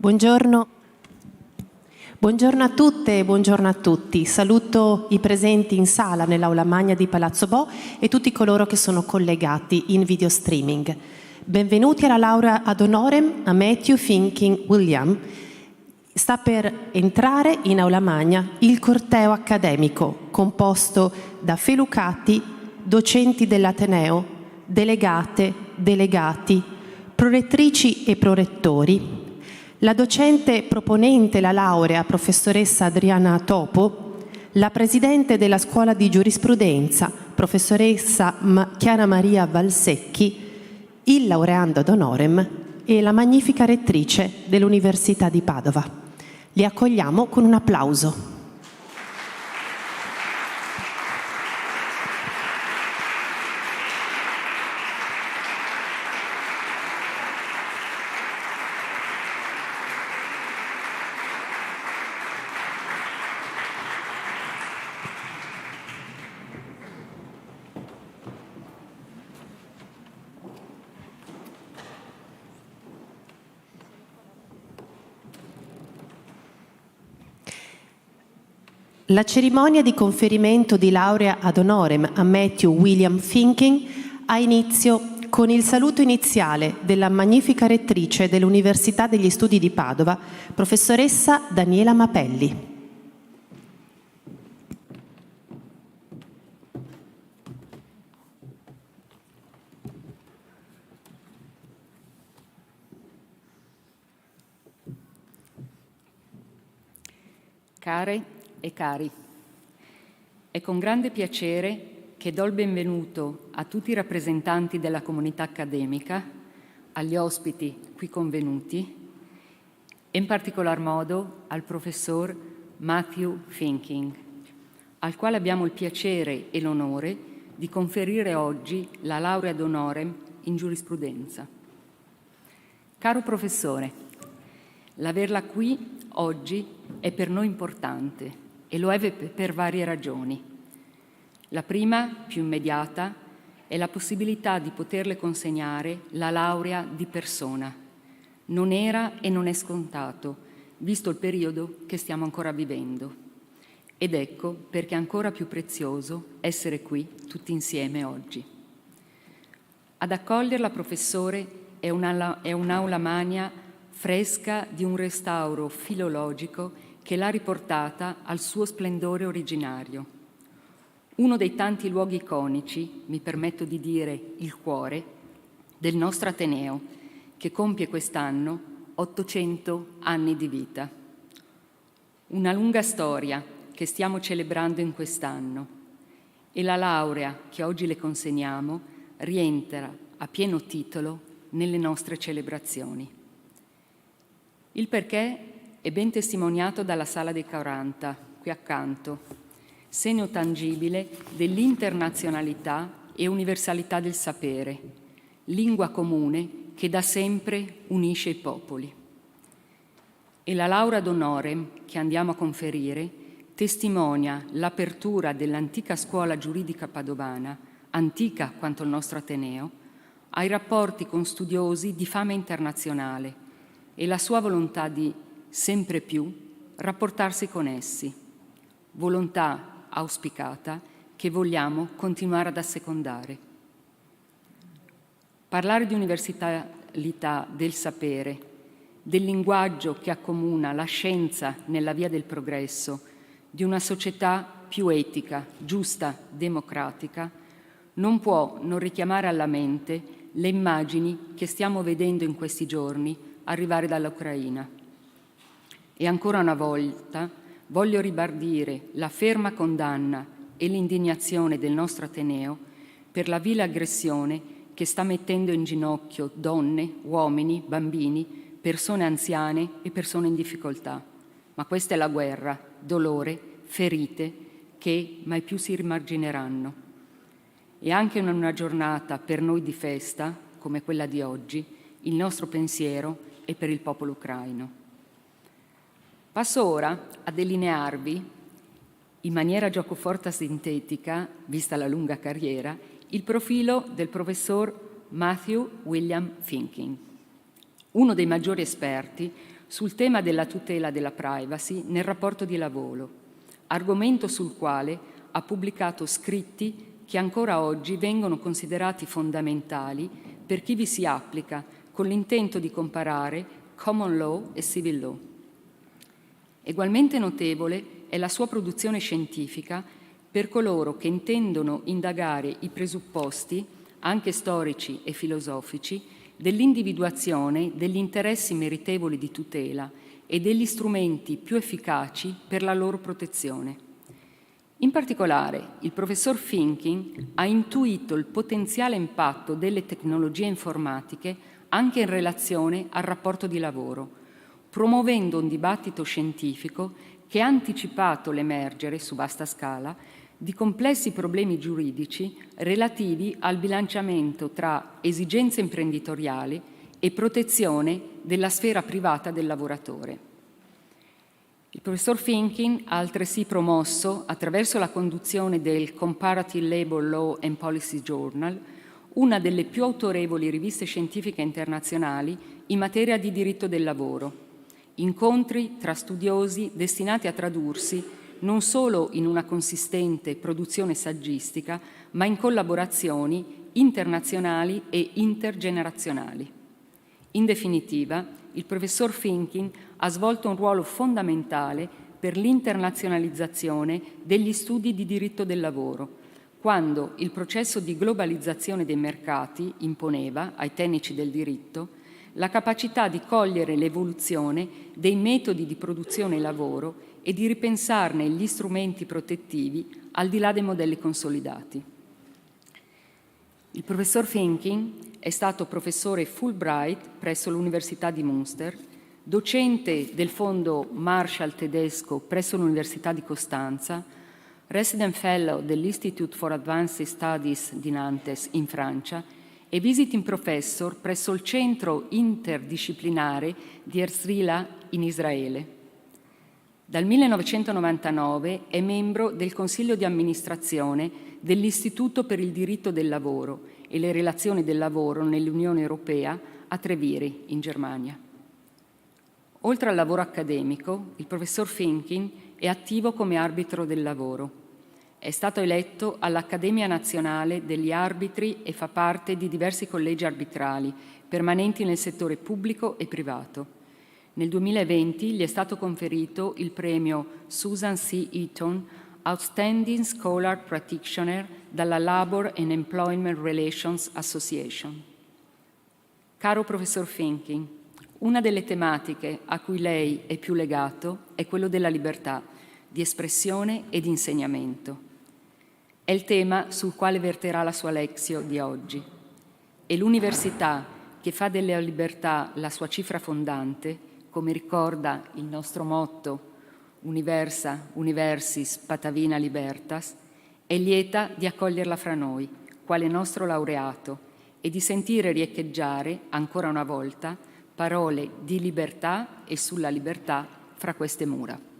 Buongiorno. Buongiorno a tutte e buongiorno a tutti. Saluto i presenti in sala nell'aula magna di Palazzo Bo e tutti coloro che sono collegati in video streaming. Benvenuti alla laurea ad honorem a Matthew Finkin William. Sta per entrare in aula magna il corteo accademico composto da felucati, docenti dell'Ateneo, delegate, delegati, prorettrici e prorettori. La docente proponente la laurea, professoressa Adriana Topo, la presidente della scuola di giurisprudenza, professoressa Chiara Maria Valsecchi, il laureando ad honorem e la magnifica rettrice dell'Università di Padova. Li accogliamo con un applauso. La cerimonia di conferimento di laurea ad honorem a Matthew William Finkin ha inizio con il saluto iniziale della magnifica rettrice dell'Università degli Studi di Padova, professoressa Daniela Mapelli. Care e cari, è con grande piacere che do il benvenuto a tutti i rappresentanti della comunità accademica, agli ospiti qui convenuti e in particolar modo al professor Matthew Finkin, al quale abbiamo il piacere e l'onore di conferire oggi la laurea ad honorem in giurisprudenza. Caro professore, l'averla qui oggi è per noi importante e lo è per varie ragioni. La prima, più immediata, è la possibilità di poterle consegnare la laurea di persona. Non era e non è scontato, visto il periodo che stiamo ancora vivendo. Ed ecco perché è ancora più prezioso essere qui tutti insieme oggi. Ad accoglierla, professore, è un'aula magna fresca di un restauro filologico che l'ha riportata al suo splendore originario. Uno dei tanti luoghi iconici, mi permetto di dire il cuore, del nostro Ateneo, che compie quest'anno 800 anni di vita. Una lunga storia che stiamo celebrando in quest'anno e la laurea che oggi le consegniamo rientra a pieno titolo nelle nostre celebrazioni. Il perché è ben testimoniato dalla Sala dei 40, qui accanto, segno tangibile dell'internazionalità e universalità del sapere, lingua comune che da sempre unisce i popoli. E la laurea d'honorem che andiamo a conferire testimonia l'apertura dell'antica scuola giuridica padovana, antica quanto il nostro Ateneo, ai rapporti con studiosi di fama internazionale e la sua volontà di sempre più rapportarsi con essi, volontà auspicata che vogliamo continuare ad assecondare. Parlare di universalità del sapere, del linguaggio che accomuna la scienza nella via del progresso, di una società più etica, giusta, democratica, non può non richiamare alla mente le immagini che stiamo vedendo in questi giorni arrivare dall'Ucraina. E ancora una volta voglio ribadire la ferma condanna e l'indignazione del nostro Ateneo per la vile aggressione che sta mettendo in ginocchio donne, uomini, bambini, persone anziane e persone in difficoltà. Ma questa è la guerra, dolore, ferite che mai più si rimargineranno. E anche in una giornata per noi di festa, come quella di oggi, il nostro pensiero è per il popolo ucraino. Passo ora a delinearvi, in maniera giocoforza sintetica, vista la lunga carriera, il profilo del professor Matthew William Finkin, uno dei maggiori esperti sul tema della tutela della privacy nel rapporto di lavoro, argomento sul quale ha pubblicato scritti che ancora oggi vengono considerati fondamentali per chi vi si applica, con l'intento di comparare common law e civil law. Egualmente notevole è la sua produzione scientifica per coloro che intendono indagare i presupposti, anche storici e filosofici, dell'individuazione degli interessi meritevoli di tutela e degli strumenti più efficaci per la loro protezione. In particolare, il professor Finkin ha intuito il potenziale impatto delle tecnologie informatiche anche in relazione al rapporto di lavoro, promuovendo un dibattito scientifico che ha anticipato l'emergere, su vasta scala, di complessi problemi giuridici relativi al bilanciamento tra esigenze imprenditoriali e protezione della sfera privata del lavoratore. Il professor Finkin ha altresì promosso, attraverso la conduzione del Comparative Labor Law and Policy Journal, una delle più autorevoli riviste scientifiche internazionali in materia di diritto del lavoro, incontri tra studiosi destinati a tradursi non solo in una consistente produzione saggistica, ma in collaborazioni internazionali e intergenerazionali. In definitiva, il professor Finkin ha svolto un ruolo fondamentale per l'internazionalizzazione degli studi di diritto del lavoro, quando il processo di globalizzazione dei mercati imponeva, ai tecnici del diritto, la capacità di cogliere l'evoluzione dei metodi di produzione e lavoro e di ripensarne gli strumenti protettivi al di là dei modelli consolidati. Il professor Finkin è stato professore Fulbright presso l'Università di Münster, docente del Fondo Marshall tedesco presso l'Università di Costanza, resident fellow dell'Institute for Advanced Studies di Nantes in Francia e visiting professor presso il Centro Interdisciplinare di Herzliya in Israele. Dal 1999 è membro del Consiglio di amministrazione dell'Istituto per il diritto del lavoro e le relazioni del lavoro nell'Unione Europea a Treviri, in Germania. Oltre al lavoro accademico, il professor Finkin è attivo come arbitro del lavoro. È stato eletto all'Accademia Nazionale degli Arbitri e fa parte di diversi collegi arbitrali permanenti nel settore pubblico e privato. Nel 2020 gli è stato conferito il premio Susan C. Eaton Outstanding Scholar Practitioner dalla Labor and Employment Relations Association. Caro professor Finkin, una delle tematiche a cui lei è più legato è quello della libertà di espressione e di insegnamento. È il tema sul quale verterà la sua lexio di oggi. E l'università, che fa della libertà la sua cifra fondante, come ricorda il nostro motto Universia, Universis, Patavina Libertas, è lieta di accoglierla fra noi, quale nostro laureato, e di sentire riecheggiare, ancora una volta, parole di libertà e sulla libertà fra queste mura.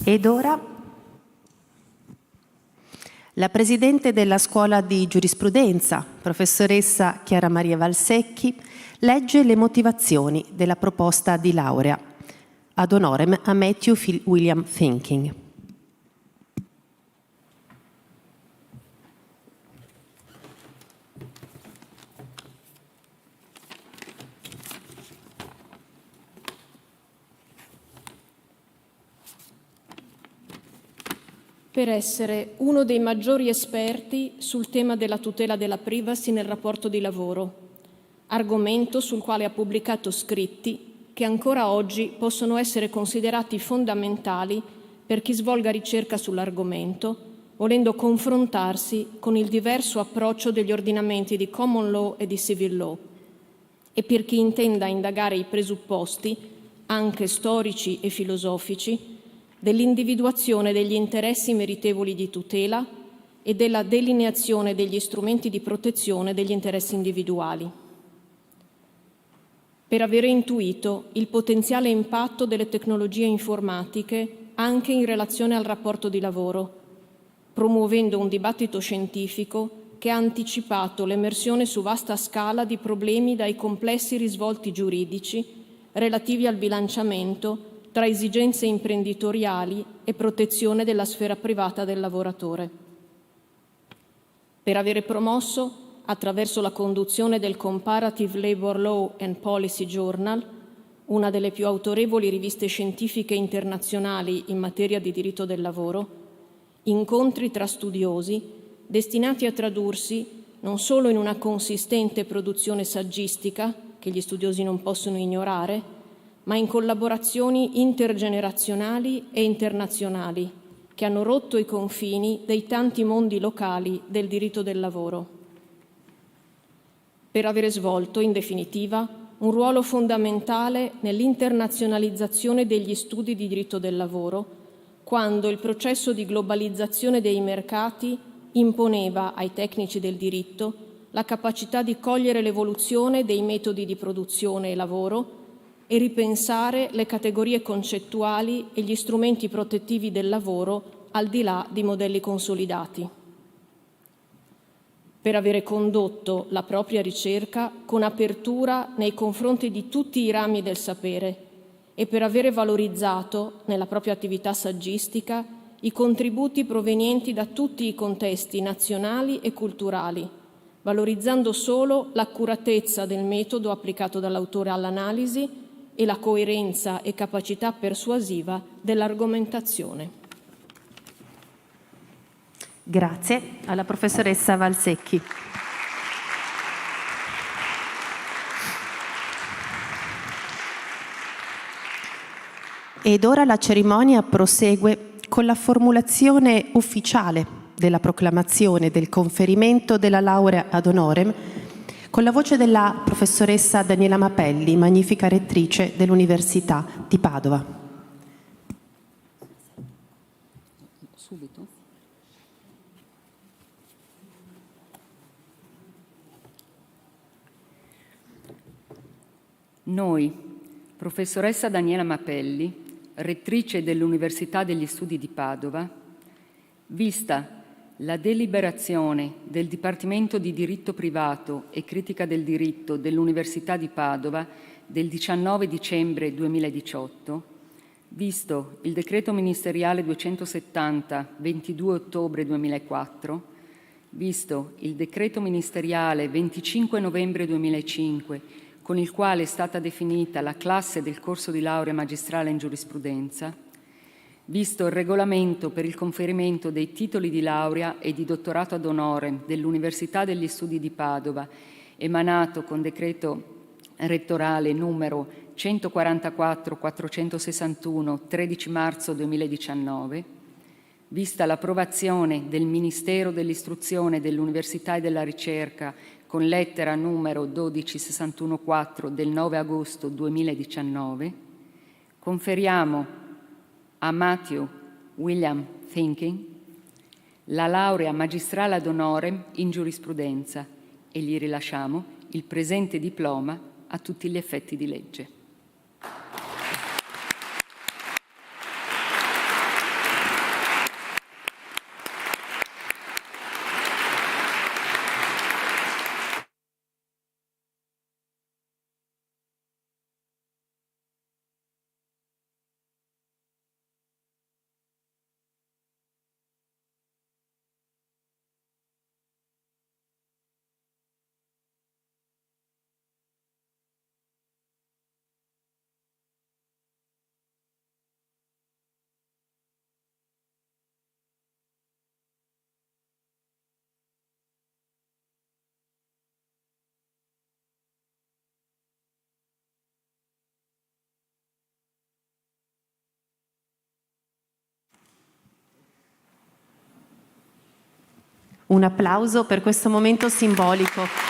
Ed ora la Presidente della Scuola di Giurisprudenza, professoressa Chiara Maria Valsecchi, legge le motivazioni della proposta di laurea ad honorem a Matthew William Finkin. Per essere uno dei maggiori esperti sul tema della tutela della privacy nel rapporto di lavoro, argomento sul quale ha pubblicato scritti che ancora oggi possono essere considerati fondamentali per chi svolga ricerca sull'argomento, volendo confrontarsi con il diverso approccio degli ordinamenti di common law e di civil law, e per chi intenda indagare i presupposti, anche storici e filosofici, dell'individuazione degli interessi meritevoli di tutela e della delineazione degli strumenti di protezione degli interessi individuali. per avere intuito il potenziale impatto delle tecnologie informatiche anche in relazione al rapporto di lavoro, promuovendo un dibattito scientifico che ha anticipato l'emersione su vasta scala di problemi dai complessi risvolti giuridici relativi al bilanciamento tra esigenze imprenditoriali e protezione della sfera privata del lavoratore. Per avere promosso, attraverso la conduzione del Comparative Labor Law and Policy Journal, una delle più autorevoli riviste scientifiche internazionali in materia di diritto del lavoro, incontri tra studiosi destinati a tradursi non solo in una consistente produzione saggistica, che gli studiosi non possono ignorare, ma in collaborazioni intergenerazionali e internazionali, che hanno rotto i confini dei tanti mondi locali del diritto del lavoro. Per avere svolto, in definitiva, un ruolo fondamentale nell'internazionalizzazione degli studi di diritto del lavoro, quando il processo di globalizzazione dei mercati imponeva ai tecnici del diritto la capacità di cogliere l'evoluzione dei metodi di produzione e lavoro e ripensare le categorie concettuali e gli strumenti protettivi del lavoro al di là di modelli consolidati. Per avere condotto la propria ricerca con apertura nei confronti di tutti i rami del sapere e per avere valorizzato nella propria attività saggistica i contributi provenienti da tutti i contesti nazionali e culturali, valorizzando solo l'accuratezza del metodo applicato dall'autore all'analisi e la coerenza e capacità persuasiva dell'argomentazione. Grazie alla professoressa Valsecchi. Ed ora la cerimonia prosegue con la formulazione ufficiale della proclamazione del conferimento della laurea ad honorem, con la voce della professoressa Daniela Mapelli, magnifica rettrice dell'Università di Padova. Subito. Noi, professoressa Daniela Mapelli, rettrice dell'Università degli Studi di Padova, vista la deliberazione del Dipartimento di Diritto privato e critica del diritto dell'Università di Padova del 19 dicembre 2018, visto il decreto ministeriale 270, 22 ottobre 2004, visto il decreto ministeriale 25 novembre 2005, con il quale è stata definita la classe del corso di laurea magistrale in giurisprudenza, visto il regolamento per il conferimento dei titoli di laurea e di dottorato ad honorem dell'Università degli Studi di Padova, emanato con decreto rettorale numero 144-461, 13 marzo 2019, vista l'approvazione del Ministero dell'Istruzione, dell'Università e della Ricerca con lettera numero 12614 del 9 agosto 2019, conferiamo a Matthew William Finkin la laurea magistrale ad honorem in giurisprudenza e gli rilasciamo il presente diploma a tutti gli effetti di legge. Un applauso per questo momento simbolico.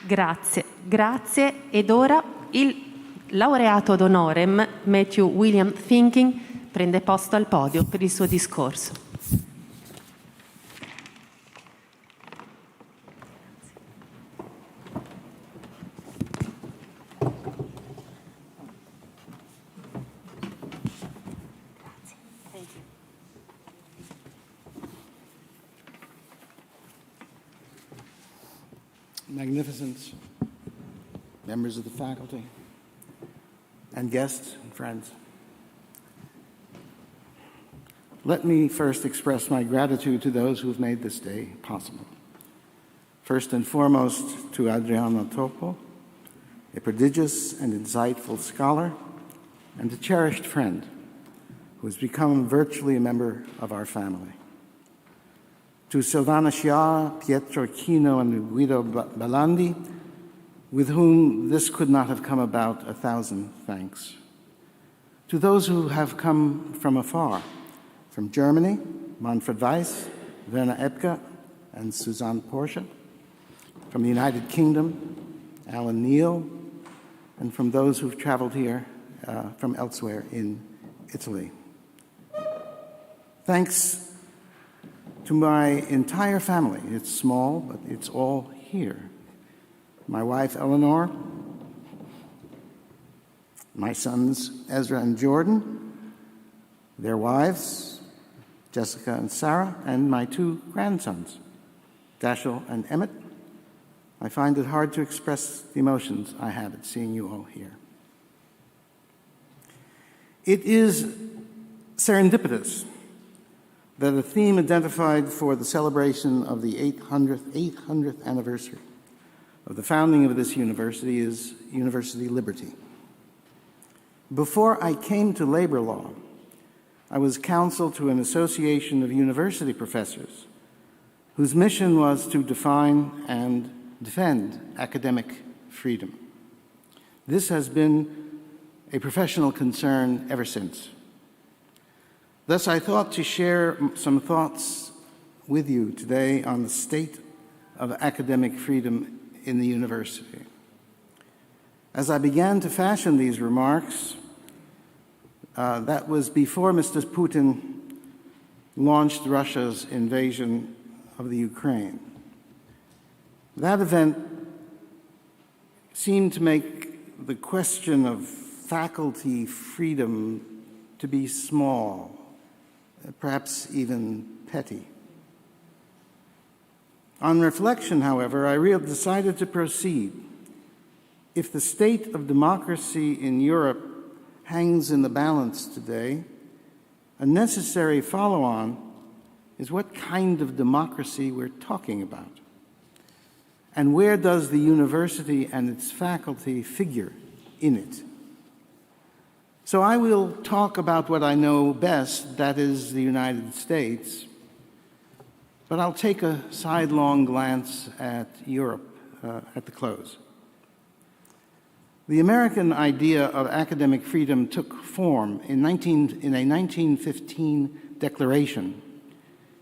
Grazie, grazie. Ed ora il laureato ad honorem Matthew William Finkin prende posto al podio per il suo discorso. Magnificent members of the faculty and guests and friends. Let me first express my gratitude to those who have made this day possible. First and foremost to Adriano Topo, a prodigious and insightful scholar and a cherished friend who has become virtually a member of our family. To Silvana Sciarra, Pietro Chino, and Guido Balandi, with whom this could not have come about, 1,000 thanks. To those who have come from afar, from Germany, Manfred Weiss, Werner Epke, and Suzanne Porsche, from the United Kingdom, Alan Neal, and from those who've traveled here from elsewhere in Italy. Thanks to my entire family. It's small, but it's all here. My wife, Eleanor, my sons, Ezra and Jordan, their wives, Jessica and Sarah, and my 2 grandsons, Dashiell and Emmett. I find it hard to express the emotions I have at seeing you all here. It is serendipitous that a theme identified for the celebration of the 800th anniversary of the founding of this university is university liberty. Before I came to labor law, I was counsel to an association of university professors whose mission was to define and defend academic freedom. This has been a professional concern ever since. Thus, I thought to share some thoughts with you today on the state of academic freedom in the university. As I began to fashion these remarks, that was before Mr. Putin launched Russia's invasion of the Ukraine. That event seemed to make the question of faculty freedom to be small, perhaps even petty. On reflection, however, I decided to proceed. If the state of democracy in Europe hangs in the balance today, a necessary follow-on is what kind of democracy we're talking about. And where does the university and its faculty figure in it? So I will talk about what I know best, that is the United States, but I'll take a sidelong glance at Europe at the close. The American idea of academic freedom took form in a 1915 declaration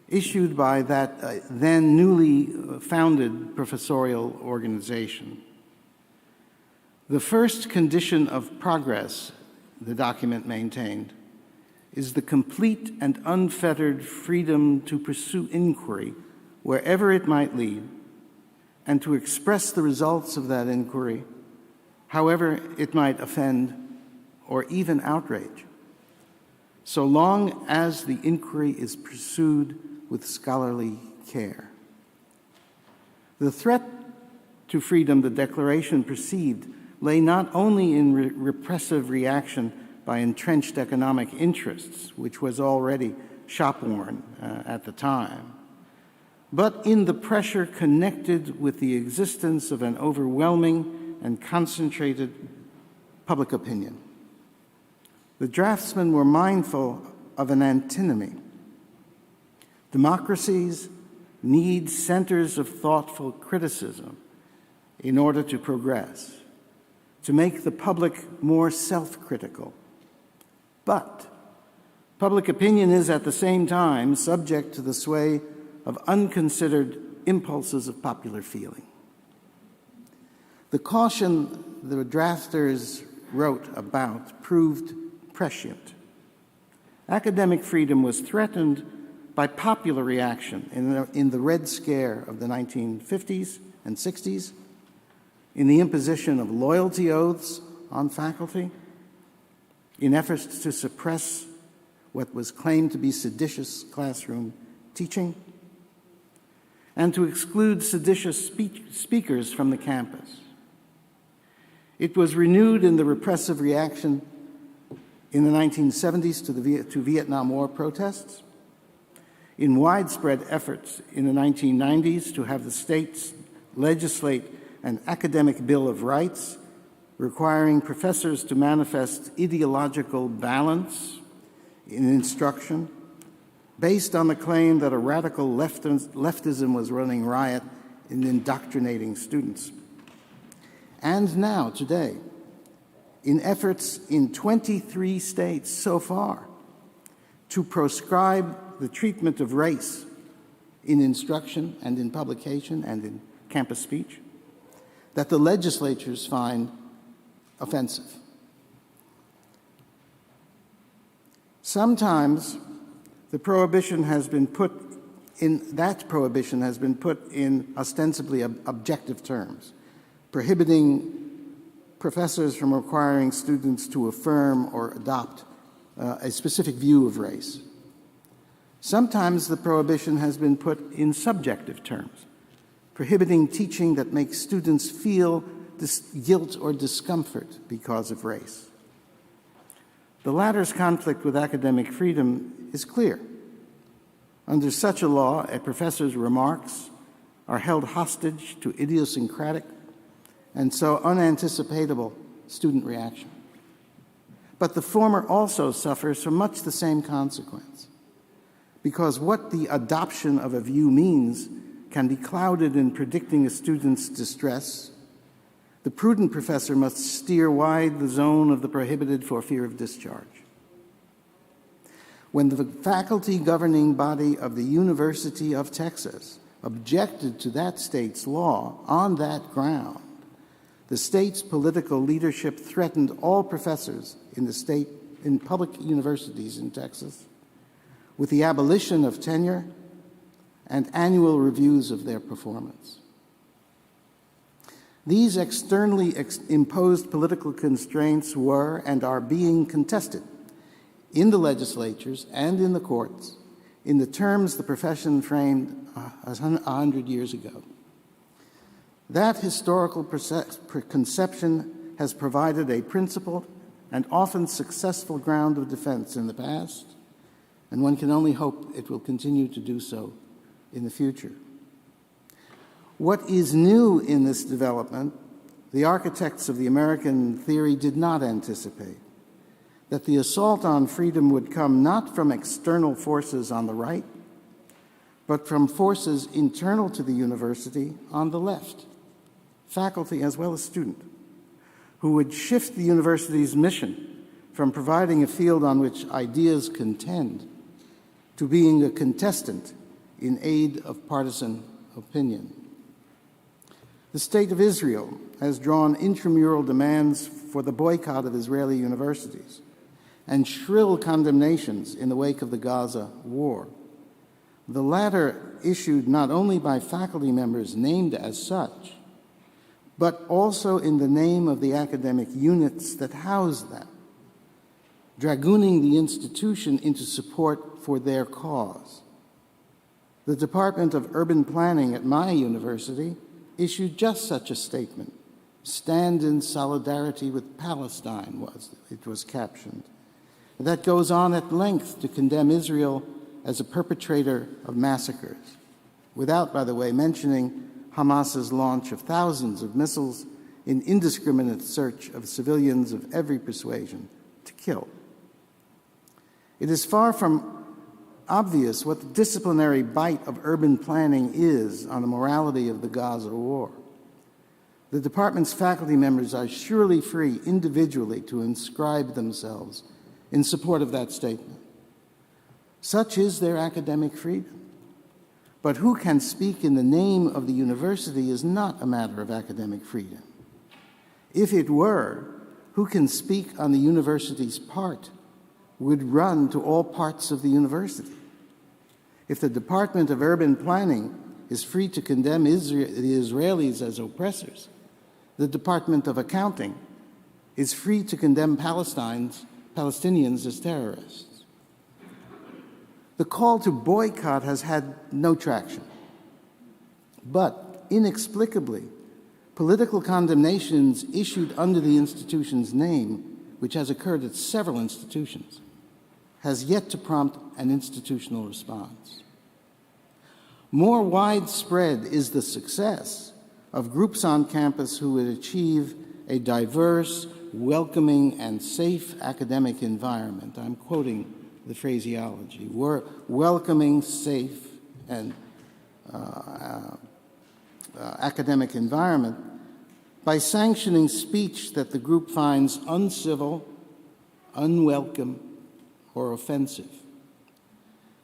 issued by that then newly founded professorial organization. The first condition of progress, the document maintained, is the complete and unfettered freedom to pursue inquiry wherever it might lead, and to express the results of that inquiry, however it might offend or even outrage, so long as the inquiry is pursued with scholarly care. The threat to freedom the Declaration perceived lay not only in repressive reaction by entrenched economic interests, which was already shop-worn at the time, but in the pressure connected with the existence of an overwhelming and concentrated public opinion. The draftsmen were mindful of an antinomy. Democracies need centers of thoughtful criticism in order to progress, to make the public more self-critical. But public opinion is at the same time subject to the sway of unconsidered impulses of popular feeling. The caution the drafters wrote about proved prescient. Academic freedom was threatened by popular reaction in the Red Scare of the 1950s and 60s, in the imposition of loyalty oaths on faculty, in efforts to suppress what was claimed to be seditious classroom teaching, and to exclude seditious speakers from the campus. It was renewed in the repressive reaction in the 1970s to Vietnam War protests, in widespread efforts in the 1990s to have the states legislate an academic Bill of Rights requiring professors to manifest ideological balance in instruction based on the claim that a radical leftism was running riot in indoctrinating students. And now, today, in efforts in 23 states so far to proscribe the treatment of race in instruction and in publication and in campus speech, that the legislatures find offensive. Sometimes the prohibition has been put in ostensibly objective terms, prohibiting professors from requiring students to affirm or adopt a specific view of race. Sometimes the prohibition has been put in subjective terms, prohibiting teaching that makes students feel guilt or discomfort because of race. The latter's conflict with academic freedom is clear. Under such a law, a professor's remarks are held hostage to idiosyncratic and so unanticipatable student reaction. But the former also suffers from much the same consequence, because what the adoption of a view means can be clouded in predicting a student's distress. The prudent professor must steer wide the zone of the prohibited for fear of discharge. When the faculty governing body of the University of Texas objected to that state's law on that ground, the state's political leadership threatened all professors in public universities in Texas with the abolition of tenure and annual reviews of their performance. These externally imposed political constraints were and are being contested in the legislatures and in the courts in the terms the profession framed 100 years ago. That historical conception has provided a principled and often successful ground of defense in the past, and one can only hope it will continue to do so in the future. What is new in this development, the architects of the American theory did not anticipate: that the assault on freedom would come not from external forces on the right, but from forces internal to the university on the left, faculty as well as student, who would shift the university's mission from providing a field on which ideas contend to being a contestant in aid of partisan opinion. The State of Israel has drawn intramural demands for the boycott of Israeli universities and shrill condemnations in the wake of the Gaza war. The latter issued not only by faculty members named as such, but also in the name of the academic units that house them, dragooning the institution into support for their cause. The Department of Urban Planning at my university issued just such a statement. "Stand in solidarity with Palestine," it was captioned. That goes on at length to condemn Israel as a perpetrator of massacres, without, by the way, mentioning Hamas's launch of thousands of missiles in indiscriminate search of civilians of every persuasion to kill. It is far from obvious what the disciplinary bite of urban planning is on the morality of the Gaza war. The department's faculty members are surely free individually to inscribe themselves in support of that statement. Such is their academic freedom. But who can speak in the name of the university is not a matter of academic freedom. If it were, who can speak on the university's part would run to all parts of the university. If the Department of Urban Planning is free to condemn the Israelis as oppressors, the Department of Accounting is free to condemn Palestinians as terrorists. The call to boycott has had no traction. But, inexplicably, political condemnations issued under the institution's name, which has occurred at several institutions, has yet to prompt an institutional response. More widespread is the success of groups on campus who would achieve a diverse, welcoming, and safe academic environment. I'm quoting the phraseology. Welcoming, safe, and academic environment by sanctioning speech that the group finds uncivil, unwelcome, or offensive.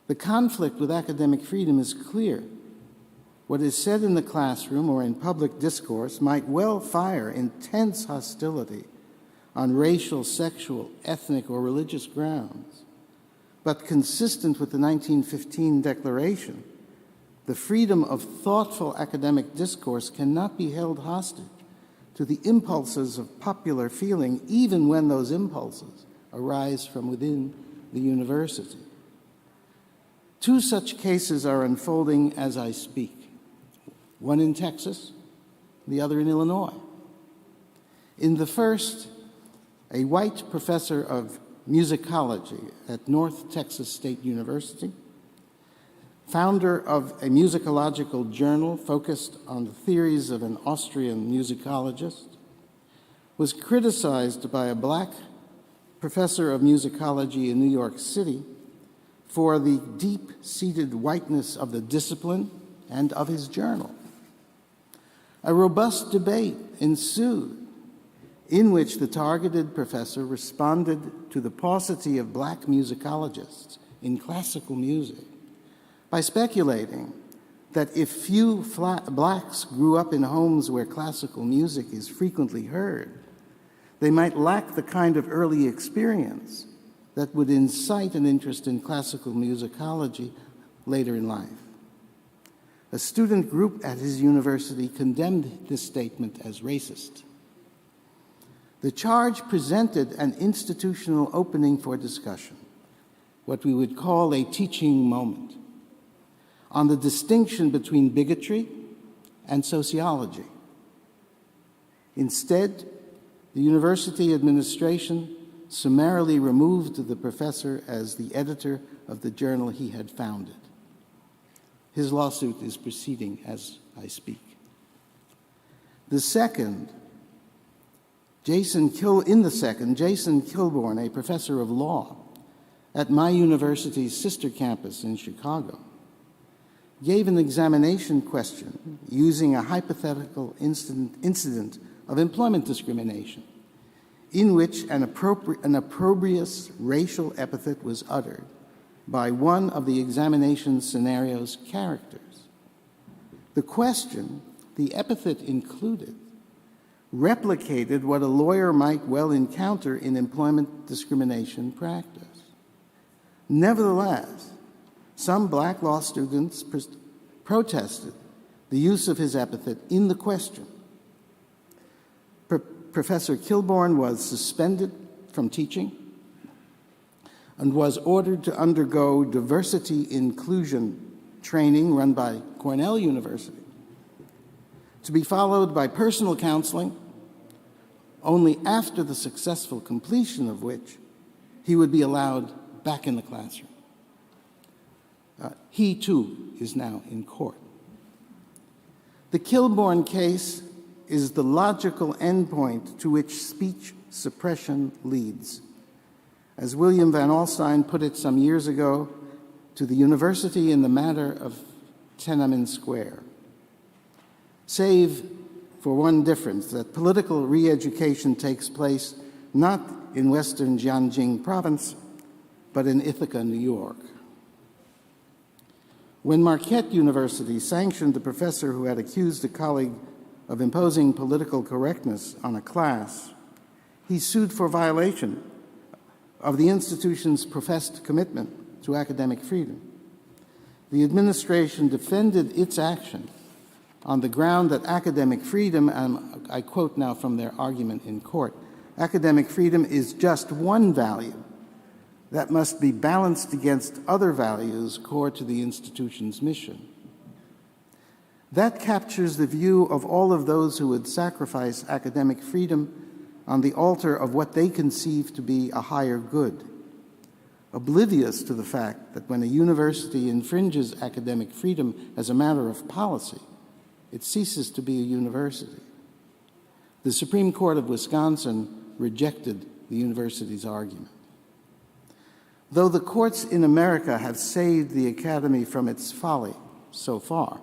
The conflict with academic freedom is clear. What is said in the classroom or in public discourse might well fire intense hostility on racial, sexual, ethnic, or religious grounds. But consistent with the 1915 Declaration, the freedom of thoughtful academic discourse cannot be held hostage to the impulses of popular feeling, even when those impulses arise from within the university. Two such cases are unfolding as I speak, one in Texas, the other in Illinois. In the first, a white professor of musicology at North Texas State University, founder of a musicological journal focused on the theories of an Austrian musicologist, was criticized by a black professor of musicology in New York City for the deep-seated whiteness of the discipline and of his journal. A robust debate ensued in which the targeted professor responded to the paucity of black musicologists in classical music by speculating that if few blacks grew up in homes where classical music is frequently heard, they might lack the kind of early experience that would incite an interest in classical musicology later in life. A student group at his university condemned this statement as racist. The charge presented an institutional opening for discussion, what we would call a teaching moment, on the distinction between bigotry and sociology. Instead, the university administration summarily removed the professor as the editor of the journal he had founded. His lawsuit is proceeding as I speak. Jason Kilborn, a professor of law at my university's sister campus in Chicago, gave an examination question using a hypothetical incident of employment discrimination in which an opprobrious racial epithet was uttered by one of the examination scenario's characters. The question, the epithet included, replicated what a lawyer might well encounter in employment discrimination practice. Nevertheless, some black law students protested the use of his epithet in the question. Professor Kilborn was suspended from teaching and was ordered to undergo diversity inclusion training run by Cornell University, to be followed by personal counseling, only after the successful completion of which he would be allowed back in the classroom. He, too, is now in court. The Kilborn case is the logical endpoint to which speech suppression leads. As William Van Alstyne put it some years ago to the university in the matter of Tiananmen Square, save for one difference, that political re-education takes place not in western Jiangxing province, but in Ithaca, New York. When Marquette University sanctioned the professor who had accused a colleague of imposing political correctness on a class, he sued for violation of the institution's professed commitment to academic freedom. The administration defended its action on the ground that academic freedom, and I quote now from their argument in court, academic freedom is just one value that must be balanced against other values core to the institution's mission. That captures the view of all of those who would sacrifice academic freedom on the altar of what they conceive to be a higher good, oblivious to the fact that when a university infringes academic freedom as a matter of policy, it ceases to be a university. The Supreme Court of Wisconsin rejected the university's argument. Though the courts in America have saved the academy from its folly so far,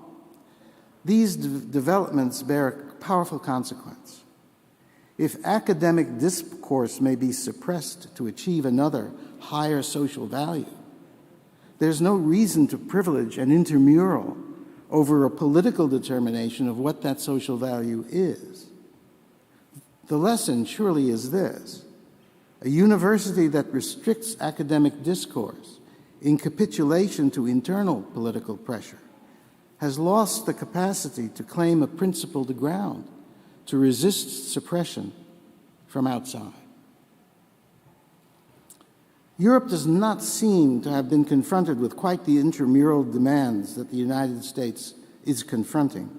these developments bear a powerful consequence. If academic discourse may be suppressed to achieve another higher social value, there's no reason to privilege an intramural over a political determination of what that social value is. The lesson surely is this: a university that restricts academic discourse in capitulation to internal political pressure has lost the capacity to claim a principled ground to resist suppression from outside. Europe does not seem to have been confronted with quite the intramural demands that the United States is confronting,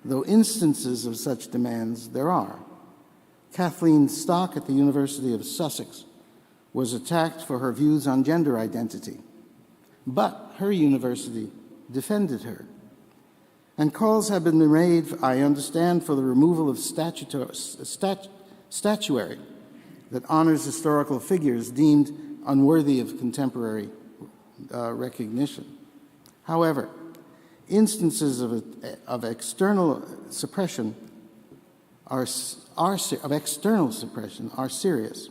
though instances of such demands there are. Kathleen Stock at the University of Sussex was attacked for her views on gender identity, but her university defended her. And calls have been made, I understand, for the removal of statuary that honors historical figures deemed unworthy of contemporary recognition. However, instances of external suppression are serious,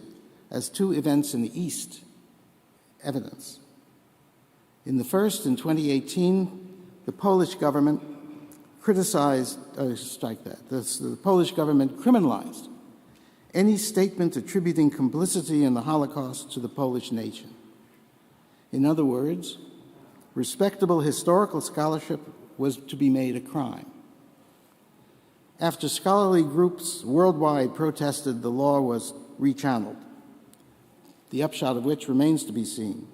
as two events in the East evidence. In the first, in 2018, the Polish government the Polish government criminalized any statement attributing complicity in the Holocaust to the Polish nation. In other words, respectable historical scholarship was to be made a crime. After scholarly groups worldwide protested, the law was rechanneled, the upshot of which remains to be seen.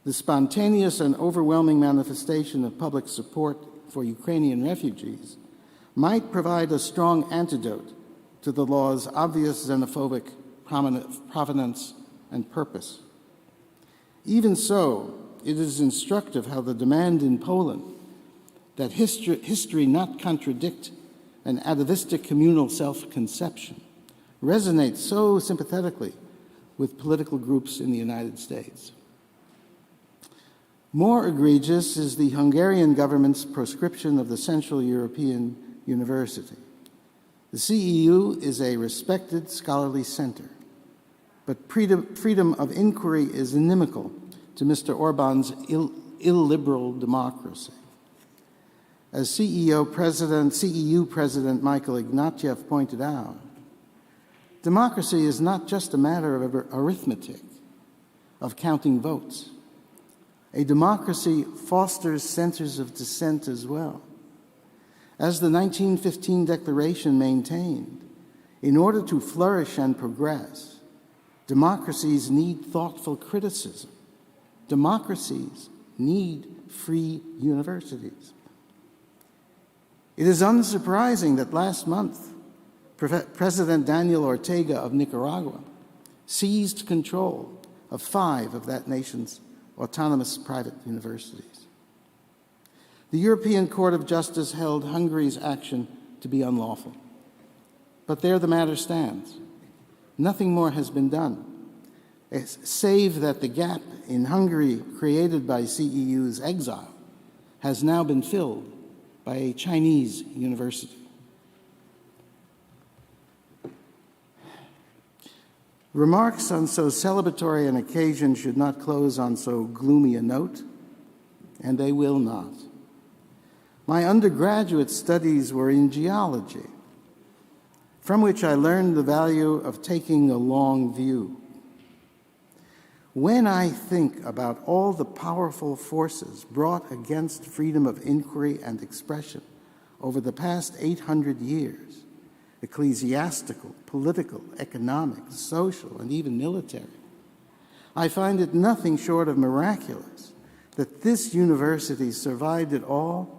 The spontaneous and overwhelming manifestation of public support for Ukrainian refugees might provide a strong antidote to the law's obvious xenophobic provenance and purpose. Even so, it is instructive how the demand in Poland that history not contradict an atavistic communal self-conception resonates so sympathetically with political groups in the United States. More egregious is the Hungarian government's proscription of the Central European University. The CEU is a respected scholarly center, but freedom of inquiry is inimical to Mr. Orban's illiberal democracy. As CEU President Michael Ignatieff pointed out, democracy is not just a matter of arithmetic, of counting votes. A democracy fosters centers of dissent as well. As the 1915 Declaration maintained, in order to flourish and progress, democracies need thoughtful criticism. Democracies need free universities. It is unsurprising that last month, President Daniel Ortega of Nicaragua seized control of 5 of that nation's autonomous private universities. The European Court of Justice held Hungary's action to be unlawful. But there the matter stands. Nothing more has been done, save that the gap in Hungary created by CEU's exile has now been filled by a Chinese university. Remarks on so celebratory an occasion should not close on so gloomy a note, and they will not. My undergraduate studies were in geology, from which I learned the value of taking a long view. When I think about all the powerful forces brought against freedom of inquiry and expression over the past 800 years, ecclesiastical, political, economic, social, and even military, I find it nothing short of miraculous that this university survived it all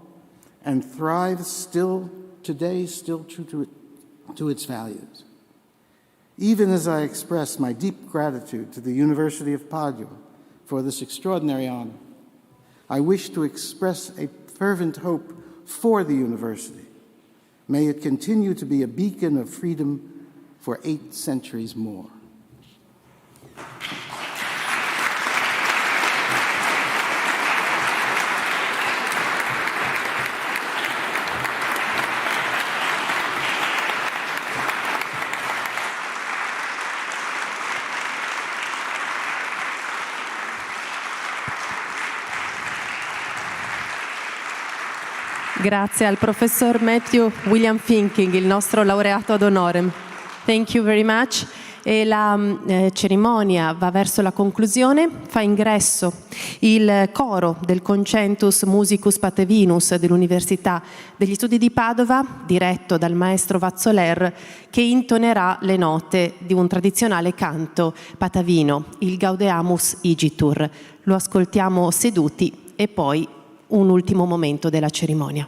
and thrives still today, still true to its values. Even as I express my deep gratitude to the University of Padova for this extraordinary honor, I wish to express a fervent hope for the university. May it continue to be a beacon of freedom for 8 centuries more. Grazie al professor Matthew William Finkin, il nostro laureato ad honorem. Thank you very much. E la cerimonia va verso la conclusione. Fa ingresso il coro del Concentus Musicus Patevinus dell'Università degli Studi di Padova, diretto dal maestro Vazzoler, che intonerà le note di un tradizionale canto patavino, il Gaudeamus Igitur. Lo ascoltiamo seduti e poi un ultimo momento della cerimonia.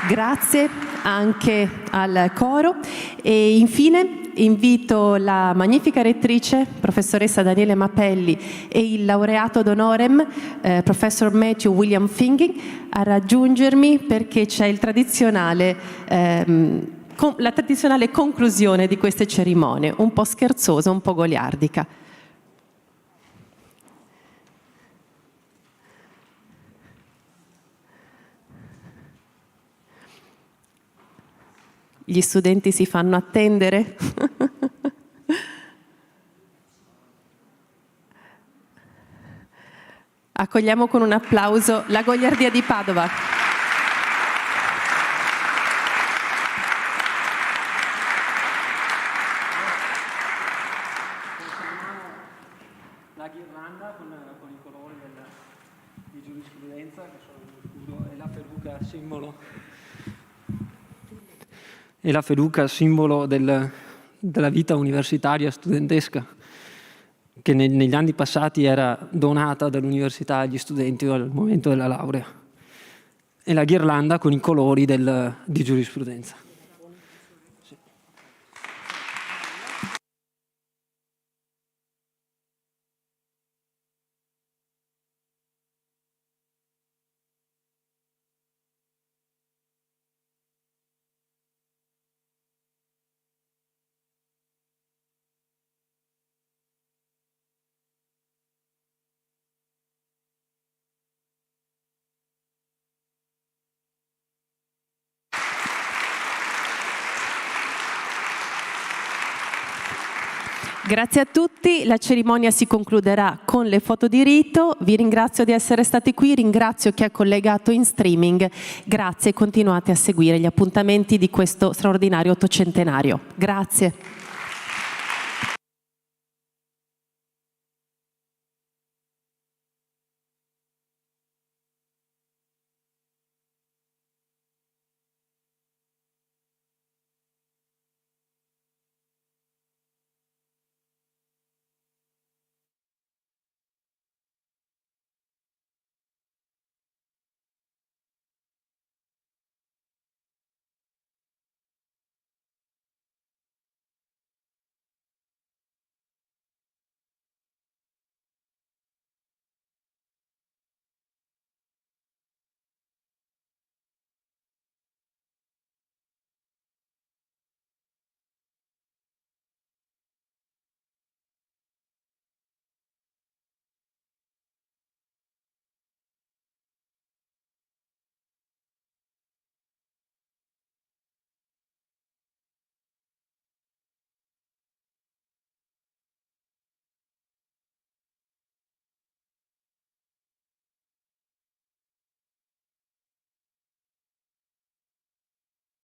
Grazie anche al coro e infine invito la magnifica rettrice, professoressa Daniele Mapelli, e il laureato ad honorem, professor Matthew William Finkin, a raggiungermi perché c'è il tradizionale, la tradizionale conclusione di queste cerimonie, un po' scherzosa, un po' goliardica. Gli studenti si fanno attendere. Accogliamo con un applauso la Goliardia di Padova. La ghirlanda con i colori di Giurisprudenza, che sono lo scudo, e la feluca simbolo. E la feluca simbolo della vita universitaria studentesca, che negli anni passati era donata dall'università agli studenti al momento della laurea. e la ghirlanda con i colori di giurisprudenza. Grazie a tutti, la cerimonia si concluderà con le foto di rito. Vi ringrazio di essere stati qui, ringrazio chi è collegato in streaming. Grazie e continuate a seguire gli appuntamenti di questo straordinario 800°. Grazie.